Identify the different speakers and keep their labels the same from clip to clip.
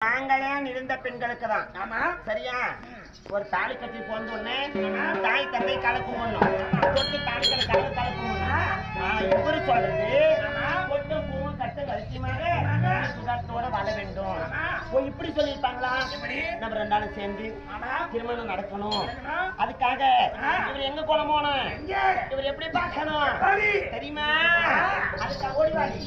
Speaker 1: நாங்களே இருந்த பெண்களுக்கு தான். ஆமா சரியா? ஒரு தாலி கட்டி போன உடனே தாய் தந்தை கலக்கும் ஒண்ணும் தொட்டு தாலி கலக்கு கலக்கும் இவரு சொல்றது பொட்டு பூவும் கட்டு கழிச்சுமாக சுகத்தோட வாழ வேண்டும். இப்படி சொல்லியிருப்பாங்களா? நம்ம ரெண்டாலும் சேர்ந்து திருமணம் நடக்கணும். அதுக்காக இவர் எங்க கோலம் போகணும், இவர் எப்படி பார்க்கணும் தெரியுமா? அதுக்காக ஓடிவாடி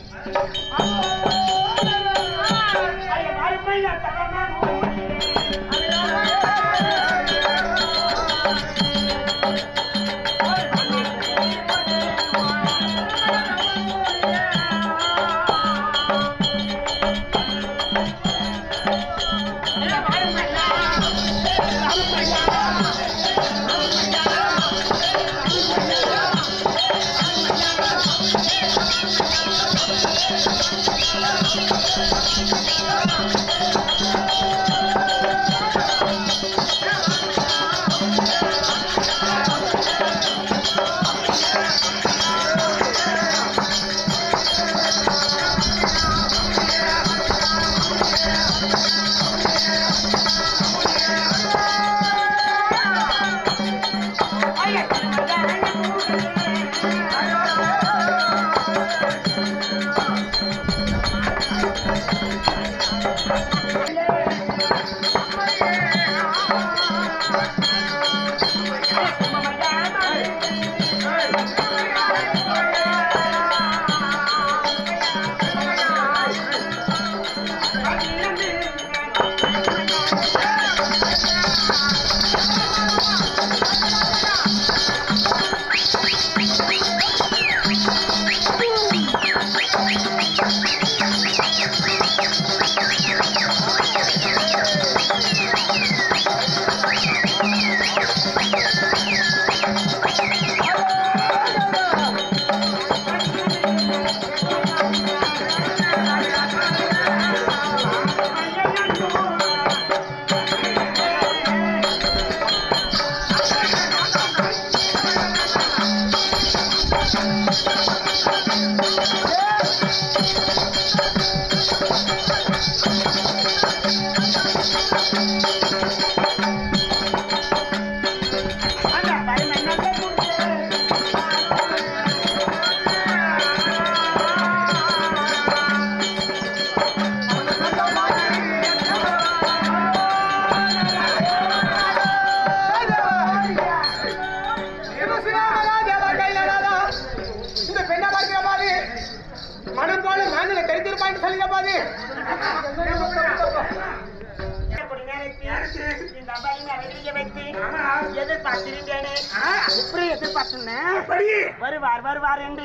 Speaker 1: வருவார் என்று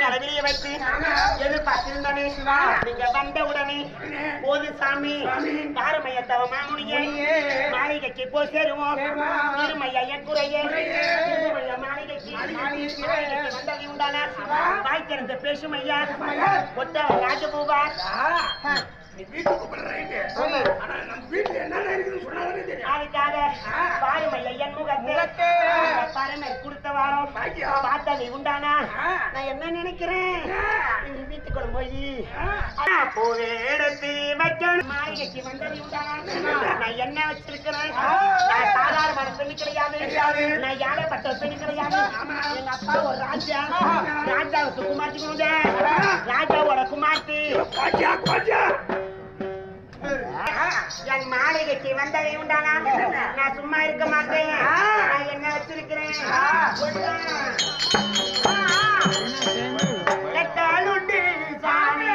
Speaker 1: அளவிலேயே வைத்து எதிர்பார்த்திருந்தனே. நீங்க வந்த உடனே போது சாமி காரமையத்தவ மாமுனியே மாளிகைக்கு போய் சேருவோம். திருமையா என் குறையே மாளிகைக்கு வந்தது உண்டான வாய் திறந்து பேசும் ஐயா ஒத்த ராஜபூவா. அதுக்காக பாருமையா என் முகத்தை பரமை கொடுத்த வாரம் பார்த்ததை உண்டானா நான் என்ன நினைக்கிறேன், வீட்டுக்குள்ள போய் பூவே எடுத்து வைக்கணும். மாளிகைக்கு வந்ததை உண்டானா நான் என்ன வச்சிருக்கிறேன், நான் சாதாரண பெண்ணு கிடையாது, நான் ஏழைப்பட்ட பெண்ணு கிடையாது. எங்க அப்பா ஒரு ராஜா, ராஜாவுக்கு குமார்த்தி கொடுங்க, ராஜாவோட குமார்த்தி என் மாளிகைக்கு வந்ததை உண்டானா நான் சும்மா இருக்க மாட்டேன். நான் என்ன வச்சிருக்கிறேன், சாமி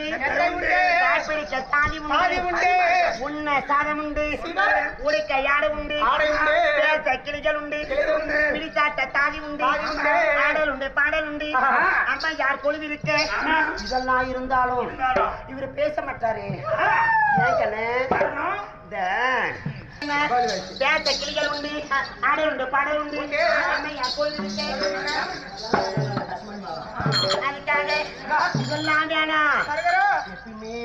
Speaker 1: உண்டு, காப்பிடிக்க தாலி உண்டு, உண்ண சாதம் உண்டு, உடைக்க யாடு உண்டு, பேச கிளிகள் உண்டு, பிடிச்சாட்ட தாலி உண்டு, ஆடல் உண்டு, பாடல் உண்டு. அம்மா யார் கொழுவி இருக்க இதெல்லாம் இருந்தாலும் இவரு பேச மாட்டாரு. பேச கிளிகள் உண்டு, ஆடல் உண்டு, பாடல் உண்டு. அம்மா யார் கொழுவி இருக்க அதுக்காக இதெல்லாம் வேணாம். எப்பயுமே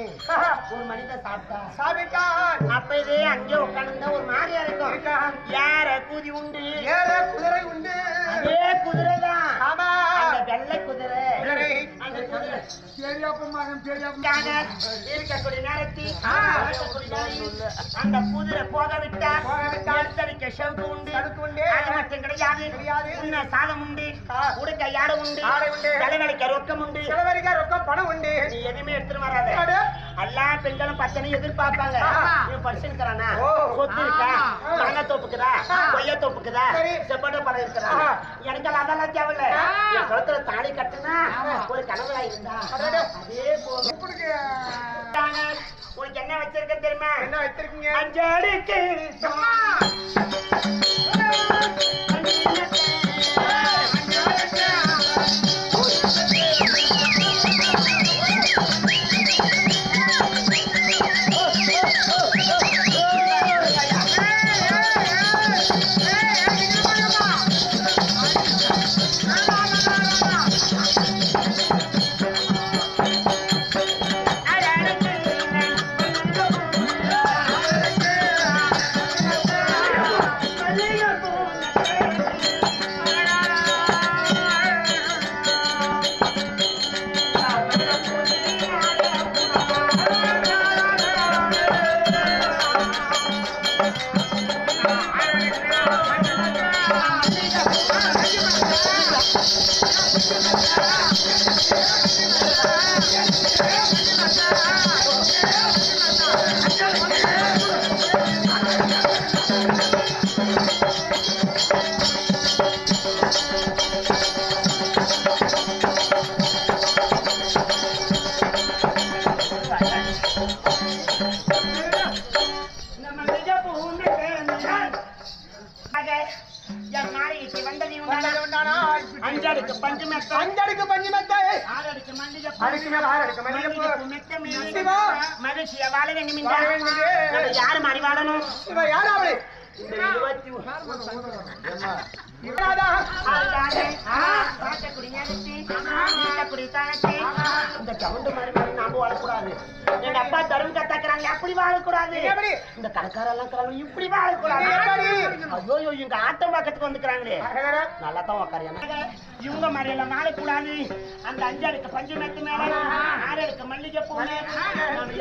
Speaker 1: ஒரு மனிதன் சாப்பிட்டான் அப்ப இதே அங்கே உட்காந்து ஒரு மாதிரியா இருக்கும். யார கூதி உண்டு, குதிரை உண்டு, அதே குதிரை தான் அந்த வெள்ளை குதிரை. அந்த குதிரை இருக்கக்கூடிய நேரத்தில் அந்த குதிரை போக விட்டா எடுத்தடிக்க செவுக்கு உண்டு, அது மட்டும் கிடையாது. உன்ன சாதம் உண்டு, உடுக்க யாடு உண்டு, செலவழிக்க ரொக்கம் உண்டு, ரொக்கம் பணம் உண்டு. நீ எதுவுமே எடுத்துட்டு வராத. எல்லா பெண்களும் பச்சனை எதிர்பார்ப்பாங்க. படிச்சுருக்கானா, சொத்து இருக்கா, மன தோப்புக்குதா, கொய்ய தோப்புக்குதா, செப்பட பழம் இருக்கிறா. எனக்கு அதெல்லாம் தேவையில்ல. என் கழுத்துல தாலி கட்டுனா ஒரு கனவுலா இருந்தா அதே போதும். உனக்கு என்ன வச்சிருக்க தெரியுமா? என்ன வச்சிருக்கீங்க? அஞ்சடிக்கு அஞ்சடுக்கு பஞ்சு மெத்த, ஆறடுக்கு மல்லிகை, மகிழ்ச்சியா வாழ வேண்டும். யாரு மாறி வாழணும்? இந்த சவுண்டு மாதிரி நாம வாழக்கூடாது. எங்க அப்பா தரும் கத்தாக்குறாங்க, அப்படி வாழக்கூடாது. இந்த கடைக்காரெல்லாம் இப்படி வாழக்கூடாது. ஐயோ இங்க ஆட்டம் பக்கத்துக்கு வந்துக்கிறாங்களே, நல்லா தான் உக்காரியா. இவங்க மாதிரி எல்லாம் வாழக்கூடாது. அந்த அஞ்சடுக்கு பஞ்சு மெத்து மேல, ஆறடுக்கு மல்லிகை பூ,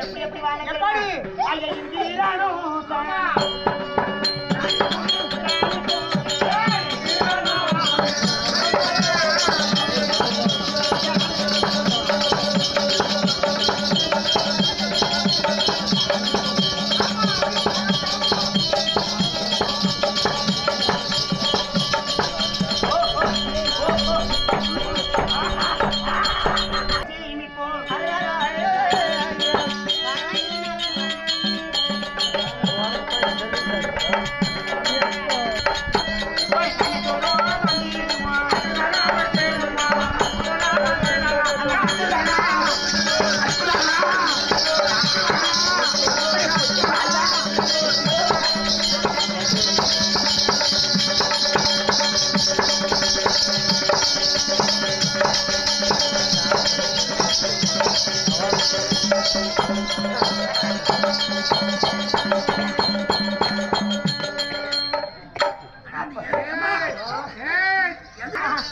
Speaker 1: எப்படி எப்படி வாழ இந்திரானும்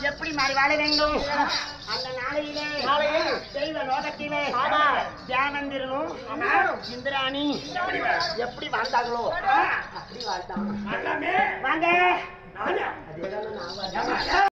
Speaker 1: எப்படி மாறி வாழ வேண்டும்? அந்த நாளையிலே தெய்வ லோகத்திலே தியானந்திரனும் இந்திராணி எப்படி வாழ்ந்தாங்களோ அப்படி வாழ்ந்தாங்க. வாங்க